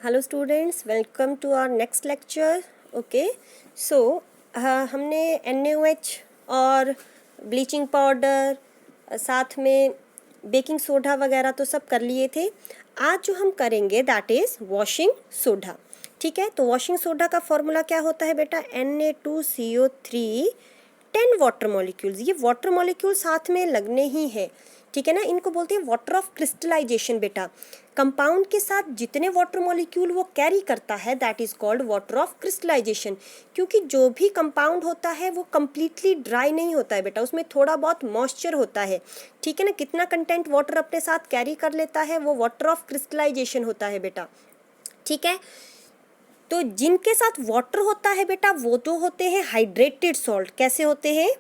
Hello students, welcome to our next lecture. Okay, so हमने NaOH और bleaching powder साथ में बेकिंग सोडा वगैरह तो सब कर लिए थे। आज जो हम करेंगे दैट इज़ वॉशिंग सोडा। ठीक है, तो वॉशिंग सोडा का फॉर्मूला क्या होता है बेटा? Na2CO3 10 water molecules. ये वाटर मॉलिक्यूल साथ में लगने ही है, ठीक है ना। इनको बोलते हैं वाटर ऑफ क्रिस्टलाइजेशन बेटा। कंपाउंड के साथ जितने वाटर मॉलिक्यूल वो कैरी करता है that is called water of crystallisation. क्योंकि जो भी कंपाउंड होता है वो कम्प्लीटली ड्राई नहीं होता है बेटा, उसमें थोड़ा बहुत मॉइस्चर होता है, ठीक है ना। कितना कंटेंट वाटर अपने साथ कैरी कर लेता है वो वाटर ऑफ क्रिस्टलाइजेशन होता है बेटा, ठीक है। तो जिनके साथ वाटर होता है बेटा वो तो होते हैं हाइड्रेटेड सॉल्ट। कैसे होते हैं?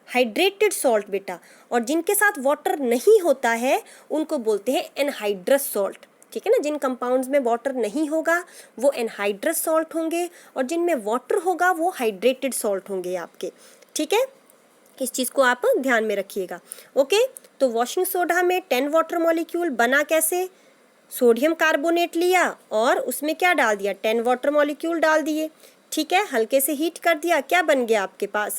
हाइड्रेटेड सॉल्ट बेटा। और जिनके साथ वाटर नहीं होता है उनको बोलते हैं एनहाइड्रस सॉल्ट, ठीक है ना। जिन कंपाउंड्स में वाटर नहीं होगा वो एनहाइड्रस सॉल्ट होंगे और जिनमें वाटर होगा वो हाइड्रेटेड सॉल्ट होंगे आपके, ठीक है। इस चीज़ को आप ध्यान में रखिएगा। ओके, तो वॉशिंग सोडा में 10 वाटर मॉलिक्यूल बना कैसे? सोडियम कार्बोनेट लिया और उसमें क्या डाल दिया? 10 वाटर मॉलिक्यूल डाल दिए, ठीक है। हल्के से हीट कर दिया, क्या बन गया आपके पास?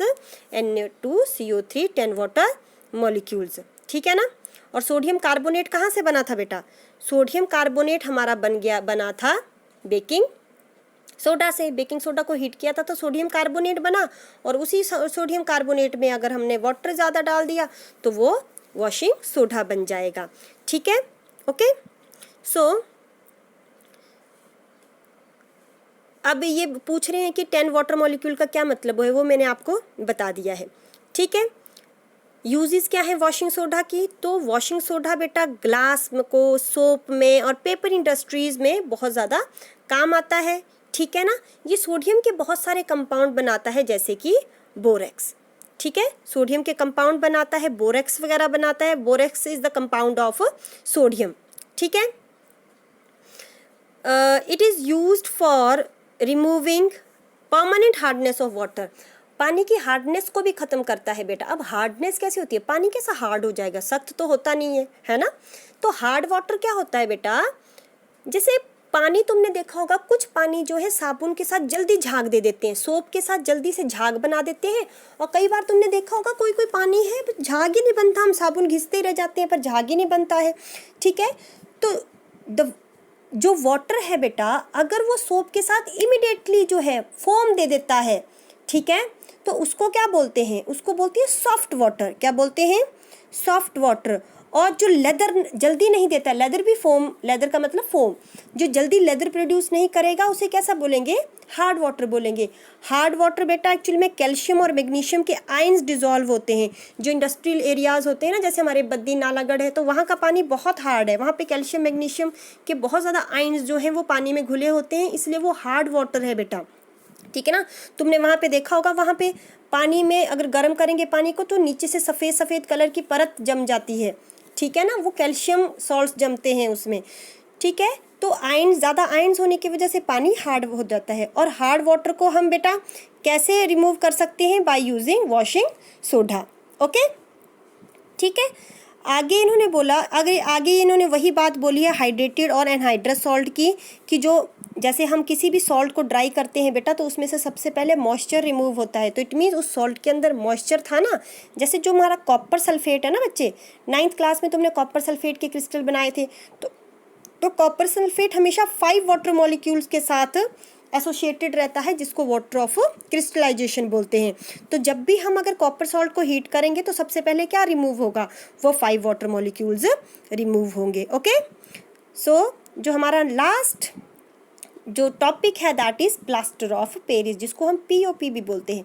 Na2CO3 10 वाटर मॉलिक्यूल्स, ठीक है ना। और सोडियम कार्बोनेट कहाँ से बना था बेटा? सोडियम कार्बोनेट हमारा बना था बेकिंग सोडा से। बेकिंग सोडा को हीट किया था तो सोडियम कार्बोनेट बना, और उसी सोडियम कार्बोनेट में अगर हमने वाटर ज़्यादा डाल दिया तो वो वॉशिंग सोडा बन जाएगा, ठीक है। ओके, सो अब ये पूछ रहे हैं कि 10 वाटर मॉलिक्यूल का क्या मतलब है, वो मैंने आपको बता दिया है, ठीक है। यूजेस क्या है वॉशिंग सोडा की? तो वॉशिंग सोडा बेटा ग्लास को, सोप में और पेपर इंडस्ट्रीज में बहुत ज़्यादा काम आता है, ठीक है ना। ये सोडियम के बहुत सारे कंपाउंड बनाता है, जैसे कि बोरेक्स, ठीक है। सोडियम के कंपाउंड बनाता है, बोरेक्स वगैरह बनाता है। Borax is the compound of sodium, ठीक है। It is used for removing permanent hardness of water. पानी की हार्डनेस को भी ख़त्म करता है बेटा। अब हार्डनेस कैसी होती है? पानी कैसा हार्ड हो जाएगा? सख्त तो होता नहीं है ना। तो हार्ड वाटर क्या होता है बेटा? जैसे पानी तुमने देखा होगा, कुछ पानी जो है साबुन के साथ जल्दी झाग दे देते हैं, सोप के साथ जल्दी से झाग बना देते हैं। और कई बार तुमने देखा होगा कोई कोई पानी है झाग ही नहीं बनता, हम साबुन घिसते रह जाते हैं पर झाग ही नहीं बनता है, ठीक है। तो जो वाटर है बेटा, अगर वो सोप के साथ इमिडिएटली जो है फोम दे देता है, ठीक है, तो उसको क्या बोलते हैं? उसको बोलते हैं सॉफ्ट वाटर। क्या बोलते हैं? Soft water. और जो लेदर जल्दी नहीं देता, लेदर भी फोम, लेदर का मतलब फोम, जो जल्दी लेदर प्रोड्यूस नहीं करेगा उसे कैसा बोलेंगे? हार्ड वाटर बोलेंगे। हार्ड वाटर बेटा एक्चुअली में कैल्शियम और मैग्नीशियम के आयंस डिजॉल्व होते हैं। जो इंडस्ट्रियल एरियाज होते हैं ना, जैसे हमारे बद्दी नालागढ़ है, तो वहाँ का पानी बहुत हार्ड है, वहाँ पे कैल्शियम मैग्नीशियम के बहुत ज़्यादा आयंस जो हैं वो पानी में घुले होते हैं, इसलिए वो हार्ड वाटर है बेटा, ठीक है ना। तुमने वहाँ पे देखा होगा, वहाँ पे पानी में अगर गर्म करेंगे पानी को तो नीचे से सफ़ेद सफ़ेद कलर की परत जम जाती है, ठीक है ना। वो कैल्शियम सॉल्ट्स जमते हैं उसमें, ठीक है। तो आयंस, ज़्यादा आयंस होने की वजह से पानी हार्ड हो जाता है। और हार्ड वाटर को हम बेटा कैसे रिमूव कर सकते हैं? By using washing soda, okay, ठीक है। आगे इन्होंने बोला, आगे इन्होंने वही बात बोली है हाइड्रेटेड और एनहाइड्रस सॉल्ट की, कि जो जैसे हम किसी भी सॉल्ट को ड्राई करते हैं बेटा तो उसमें से सबसे पहले मॉइस्चर रिमूव होता है। तो इट मीन्स उस सॉल्ट के अंदर मॉइस्चर था ना। जैसे जो हमारा कॉपर सल्फेट है ना बच्चे, 9th क्लास में तुमने कॉपर सल्फेट के क्रिस्टल बनाए थे, तो कॉपर सल्फेट हमेशा 5 वाटर मॉलिक्यूल्स के साथ एसोसिएटेड रहता है, जिसको वाटर ऑफ क्रिस्टलाइजेशन बोलते हैं। तो जब भी हम अगर कॉपर सॉल्ट को हीट करेंगे तो सबसे पहले क्या रिमूव होगा? वो 5 वाटर मॉलिक्यूल्स रिमूव होंगे, ओके। सो जो हमारा लास्ट जो टॉपिक है that is plaster of Paris, जिसको हम POP भी बोलते हैं।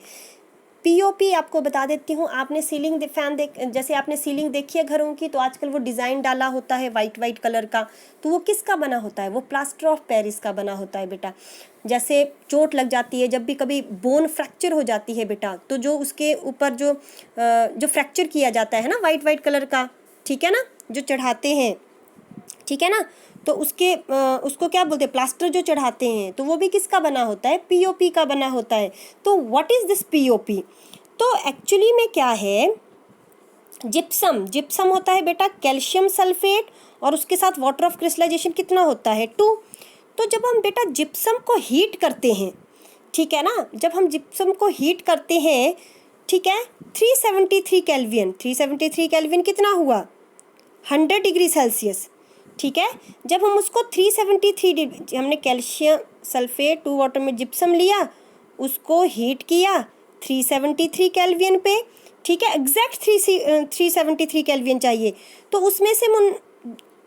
POP आपको बता देती हूँ, आपने सीलिंग फैन जैसे आपने सीलिंग देखी है घरों की, तो आजकल वो डिज़ाइन डाला होता है वाइट कलर का, तो वो किसका बना होता है? वो प्लास्टर ऑफ पेरिस का बना होता है बेटा। जैसे चोट लग जाती है, जब भी कभी बोन फ्रैक्चर हो जाती है बेटा, तो जो उसके ऊपर जो फ्रैक्चर किया जाता है ना वाइट कलर का, ठीक है ना, जो चढ़ाते हैं, ठीक है ना, तो उसको क्या बोलते हैं? प्लास्टर जो चढ़ाते हैं, तो वो भी किसका बना होता है? POP का बना होता है। तो व्हाट इज़ दिस POP? तो एक्चुअली में क्या है, जिप्सम होता है बेटा कैल्शियम सल्फेट, और उसके साथ वाटर ऑफ क्रिस्टलाइजेशन कितना होता है? 2। तो जब हम बेटा जिप्सम को हीट करते हैं, ठीक है ना, जब हम जिप्सम को हीट करते हैं, ठीक है, 373 केल्विन, 373 केल्विन कितना हुआ, 100 डिग्री सेल्सियस, ठीक है। जब हम उसको 373 डिग्री, हमने कैल्शियम सल्फेट 2 वाटर में जिप्सम लिया, उसको हीट किया 373 केल्विन पे, ठीक है, एग्जैक्ट 373 केल्विन चाहिए, तो उसमें से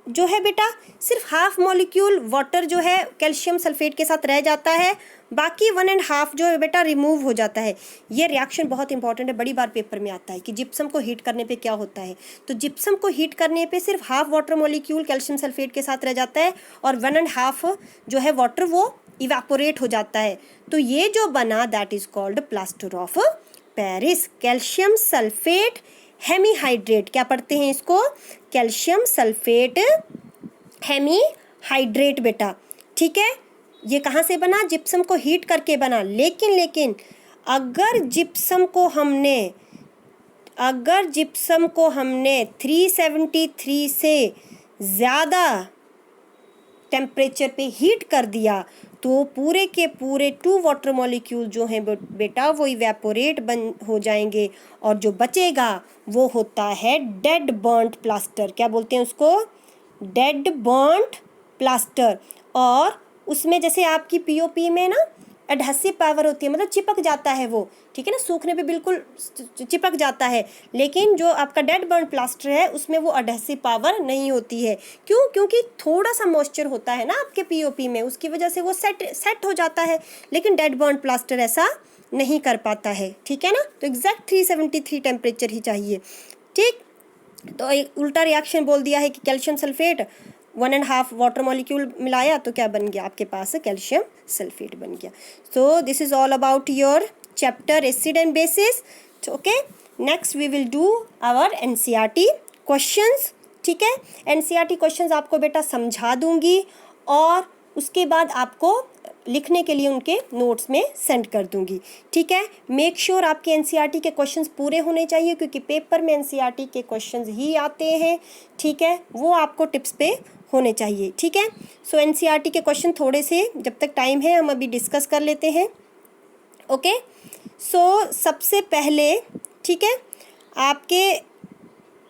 जो है बेटा सिर्फ हाफ मॉलिक्यूल वाटर जो है कैल्शियम सल्फेट के साथ रह जाता है, बाकी 1.5 जो है बेटा रिमूव हो जाता है। ये रिएक्शन बहुत इंपॉर्टेंट है, बड़ी बार पेपर में आता है कि जिप्सम को हीट करने पे क्या होता है। तो जिप्सम को हीट करने पे सिर्फ half water molecule calcium sulphate के साथ रह जाता है और 1.5 जो है वाटर वो इवेपोरेट हो जाता है। तो ये जो बना that is called plaster of Paris, calcium sulphate hemihydrate. क्या पढ़ते हैं इसको, कैल्शियम सल्फेट हेमीहाइड्रेट बेटा, ठीक है। ये कहाँ से बना, जिप्सम को हीट करके बना। लेकिन अगर जिप्सम को हमने 373 से ज़्यादा टेम्परेचर पे हीट कर दिया तो पूरे के पूरे 2 वाटर मॉलिक्यूल जो हैं बेटा वो इवेपोरेट हो जाएंगे और जो बचेगा वो होता है डेड बर्न्ट प्लास्टर। क्या बोलते हैं उसको, डेड बर्न्ट प्लास्टर। और उसमें जैसे आपकी पीओपी में ना एडहेसिव पावर होती है, मतलब चिपक जाता है वो, ठीक है ना, सूखने पे बिल्कुल चिपक जाता है। लेकिन जो आपका डेड बर्न प्लास्टर है उसमें वो एडहेसिव पावर नहीं होती है। क्यों, क्योंकि थोड़ा सा मॉइस्चर होता है ना आपके पीओपी में, उसकी वजह से वो सेट हो जाता है। लेकिन डेड बर्न प्लास्टर ऐसा नहीं कर पाता है, ठीक है ना। तो एग्जैक्ट 373 टेम्परेचर ही चाहिए, ठीक। तो एक उल्टा रिएक्शन बोल दिया है कि कैल्शियम सल्फेट 1.5 वाटर मॉलिक्यूल मिलाया तो क्या बन गया आपके पास, कैल्शियम सल्फेट बन गया। So this is all about your chapter acid and bases, okay. Next we will do our NCERT questions, ठीक है। एनसीईआरटी क्वेश्चंस आपको बेटा समझा दूंगी और उसके बाद आपको लिखने के लिए उनके नोट्स में सेंड कर दूंगी, ठीक है। मेक श्योर आपके एनसीईआरटी के क्वेश्चंस पूरे होने चाहिए क्योंकि पेपर में एनसीईआरटी के क्वेश्चंस ही आते हैं, ठीक है, वो आपको टिप्स पे होने चाहिए, ठीक है। सो एनसीईआरटी के क्वेश्चन थोड़े से जब तक टाइम है हम अभी डिस्कस कर लेते हैं, ओके। सो सबसे पहले, ठीक है, आपके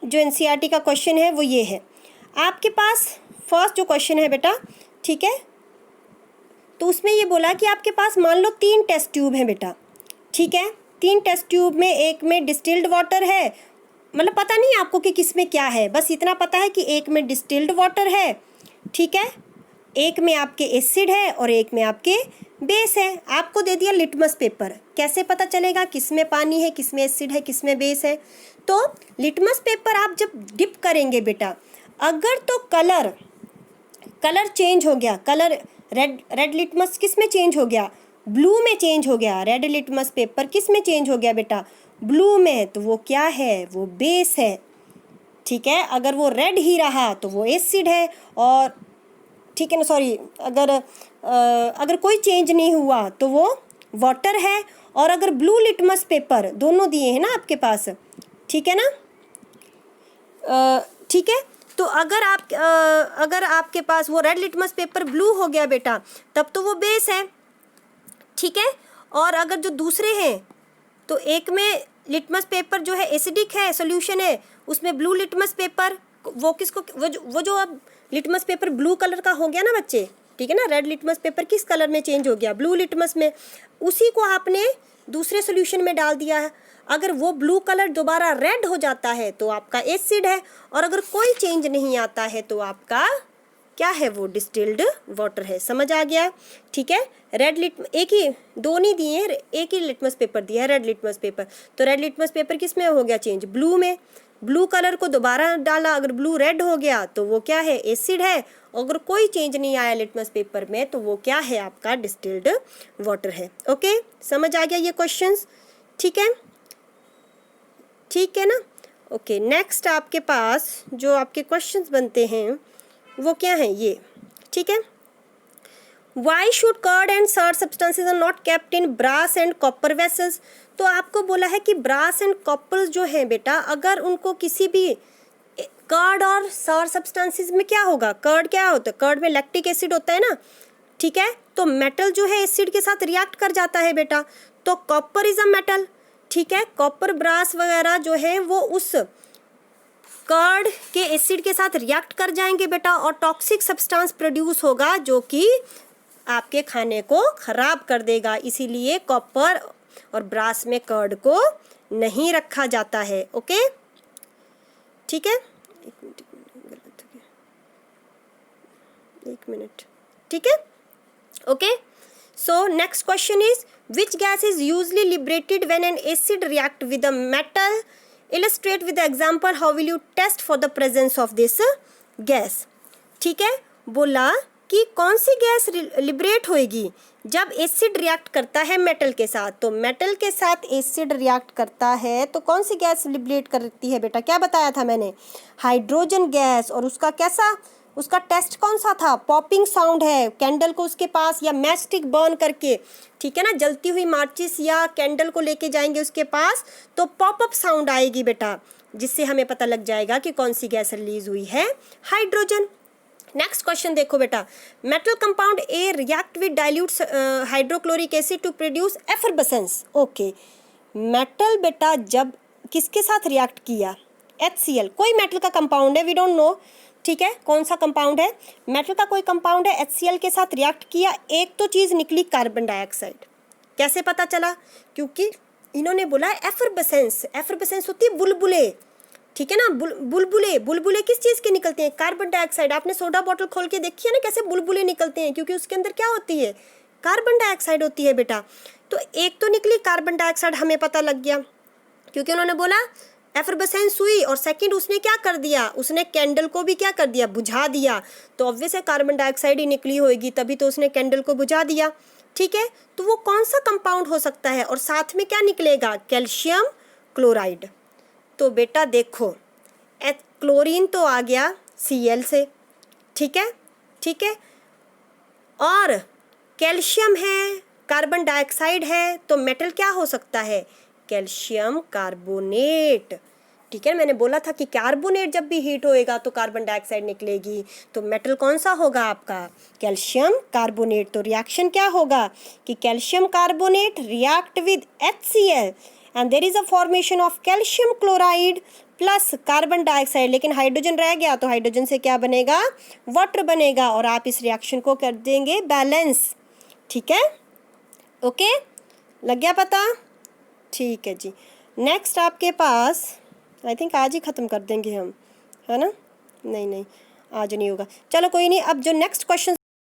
जो एनसीईआरटी का क्वेश्चन है वो ये है। आपके पास फर्स्ट जो क्वेश्चन है बेटा, ठीक है, तो उसमें ये बोला कि आपके पास मान लो 3 टेस्ट ट्यूब हैं बेटा, ठीक है। 3 टेस्ट ट्यूब में एक में डिस्टिल्ड वाटर है, मतलब पता नहीं आपको कि किस में क्या है, बस इतना पता है कि एक में डिस्टिल्ड वाटर है, ठीक है, एक में आपके एसिड है और एक में आपके बेस है। आपको दे दिया लिटमस पेपर, कैसे पता चलेगा किस में पानी है, किस में एसिड है, किस में बेस है। तो लिटमस पेपर आप जब डिप करेंगे बेटा, अगर तो कलर चेंज हो गया, कलर रेड लिटमस किस में चेंज हो गया, ब्लू में चेंज हो गया। रेड लिटमस पेपर किस में चेंज हो गया बेटा, ब्लू में, तो वो क्या है, वो बेस है, ठीक है। अगर वो रेड ही रहा तो वो एसिड है, और ठीक है ना, सॉरी, अगर कोई चेंज नहीं हुआ तो वो वाटर है। और अगर ब्लू लिटमस पेपर दोनों दिए हैं ना आपके पास, ठीक है ना, ठीक है। तो अगर आपके पास वो रेड लिटमस पेपर ब्लू हो गया बेटा तब तो वो बेस है, ठीक है। और अगर जो दूसरे हैं तो एक में लिटमस पेपर जो है एसिडिक है, सॉल्यूशन है, उसमें ब्लू लिटमस पेपर वो किसको, वो जो अब लिटमस पेपर ब्लू कलर का हो गया ना बच्चे, ठीक है ना, रेड लिटमस पेपर किस कलर में चेंज हो गया, ब्लू लिटमस में, उसी को आपने दूसरे सॉल्यूशन में डाल दिया है। अगर वो ब्लू कलर दोबारा रेड हो जाता है तो आपका एसिड है, और अगर कोई चेंज नहीं आता है तो आपका क्या है, वो डिस्टिल्ड वाटर है। समझ आ गया, ठीक है। एक ही, दो नहीं दिए हैं, एक ही लिटमस पेपर दिया है, रेड लिटमस पेपर। तो रेड लिटमस पेपर किस में हो गया चेंज, ब्लू में। ब्लू कलर को दोबारा डाला, अगर ब्लू रेड हो गया तो वो क्या है, एसिड है। अगर कोई चेंज नहीं आया लिटमस पेपर में तो वो क्या है, आपका डिस्टिल्ड वाटर है। ओके, समझ आ गया ये क्वेश्चंस, ठीक है, ठीक है ना। ओके, नेक्स्ट आपके पास जो आपके क्वेश्चंस बनते हैं वो क्या है ये, ठीक है। Why should curd and sour substances are not kept in brass and copper vessels. तो आपको बोला है कि ब्रास एंड कॉपर जो है बेटा, अगर उनको किसी भी कर्ड और सर्ड सब्सटेंसेज में क्या होगा, कर्ड क्या होता है, कर्ड में लैक्टिक एसिड होता है ना, ठीक है, तो मेटल जो है एसिड के साथ रिएक्ट कर जाता है बेटा, तो कॉपर इज अ मेटल, ठीक है, कॉपर ब्रास वगैरह जो है वो उस कर्ड के एसिड के साथ रिएक्ट कर जाएंगे बेटा, और टॉक्सिक सब्सटेंस प्रोड्यूस होगा जो कि आपके खाने को खराब कर देगा। इसीलिए कॉपर और ब्रास में कर्ड को नहीं रखा जाता है। ओके, ठीक है, एक मिनट, ठीक है, okay. So next question is which gas is usually liberated when an acid react with a metal, illustrate with example, how will you test for the presence of this gas. ठीक है, बोला कि कौन सी gas liberate होएगी जब acid react करता है metal के साथ। तो मेटल के साथ एसिड रिएक्ट करता है तो कौन सी गैस लिबरेट करती है बेटा, क्या बताया था मैंने, हाइड्रोजन गैस। और उसका कैसा, उसका टेस्ट कौन सा था, पॉपिंग साउंड है, कैंडल को उसके पास या मैस्टिक बर्न करके, ठीक है ना, जलती हुई माचिस या कैंडल को लेके जाएंगे उसके पास तो पॉपअप साउंड आएगी बेटा, जिससे हमें पता लग जाएगा कि कौन सी गैस रिलीज हुई है, हाइड्रोजन। नेक्स्ट क्वेश्चन देखो बेटा, metal compound A react with dilute hydrochloric acid to produce effervescence. Okay, metal बेटा जब किसके साथ रिएक्ट किया, HCl, कोई मेटल का कंपाउंड है, वी डोंट नो, ठीक है, कौन सा कंपाउंड है, मेटल का कोई कंपाउंड है, HCl के साथ रिएक्ट किया, एक तो चीज़ निकली कार्बन डाइऑक्साइड। कैसे पता चला, क्योंकि इन्होंने बोला एफरबसेंस, एफरबसेंस होती है बुलबुले, ठीक है ना, बुलबुले, बुलबुले किस चीज़ के निकलते हैं, कार्बन डाइऑक्साइड। आपने सोडा बॉटल खोल के देखी है ना कैसे बुलबुले निकलते हैं, क्योंकि उसके अंदर क्या होती है, कार्बन डाइऑक्साइड होती है बेटा। तो एक तो निकली कार्बन डाइऑक्साइड, हमें पता लग गया क्योंकि उन्होंने बोला एफरबसेंस हुई, और सेकंड उसने क्या कर दिया, उसने कैंडल को भी क्या कर दिया, बुझा दिया। तो ऑब्वियस है कार्बन डाइऑक्साइड ही निकली होगी, तभी तो उसने कैंडल को बुझा दिया, ठीक है। तो वो कौन सा कंपाउंड हो सकता है, और साथ में क्या निकलेगा, कैल्शियम क्लोराइड। तो बेटा देखो, क्लोरीन तो आ गया Cl से, ठीक है, ठीक है, और कैल्शियम है, कार्बन डाइऑक्साइड है, तो मेटल क्या हो सकता है, कैल्शियम कार्बोनेट, ठीक है। मैंने बोला था कि कार्बोनेट जब भी हीट होएगा तो कार्बन डाइऑक्साइड निकलेगी, तो मेटल कौन सा होगा आपका, कैल्शियम कार्बोनेट। तो रिएक्शन क्या होगा कि calcium carbonate react with HCl and there is a formation of calcium chloride plus carbon dioxide, लेकिन हाइड्रोजन रह गया तो हाइड्रोजन से क्या बनेगा, वाटर बनेगा, और आप इस रिएक्शन को कर देंगे बैलेंस, ठीक है, ओके, लग गया पता, ठीक है जी। नेक्स्ट आपके पास, आई थिंक आज ही ख़त्म कर देंगे हम, है ना, नहीं नहीं आज नहीं होगा, चलो कोई नहीं। अब जो नेक्स्ट क्वेश्चन